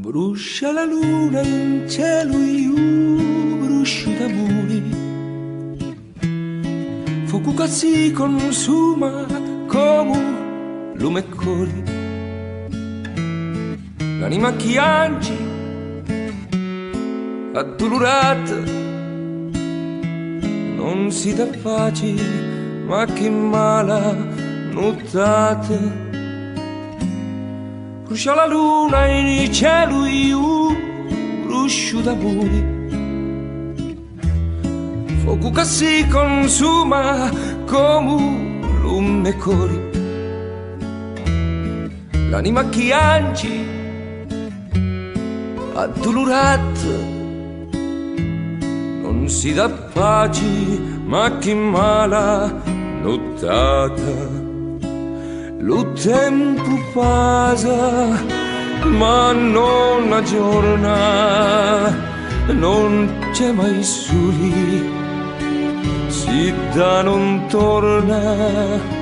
Bruscia la luna in cielo, io bruscio d'amore. Fuoco che si consuma come lume e cori. L'anima che piange, addolorata, non si dà pace, ma che mala nottata. Brucia la luna in cielo, io bruscio d'amore. Fuoco che si consuma come lume e cori. L'anima che piange, addolorata, non si dà pace, ma che mala nottata. Lo tempo passa, ma non aggiorna, non c'è mai soli, si da non torna.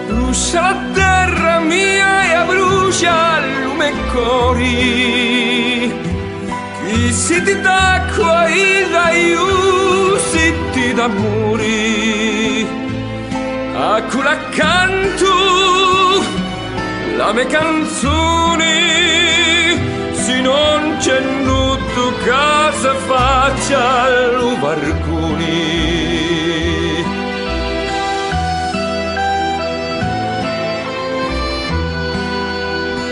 Brucia la terra mia e brucia il lume e cori. Chi si ti d'acqua e da io si ti d'amori. A quella canto la mia canzone, se non c'è nudo casa faccia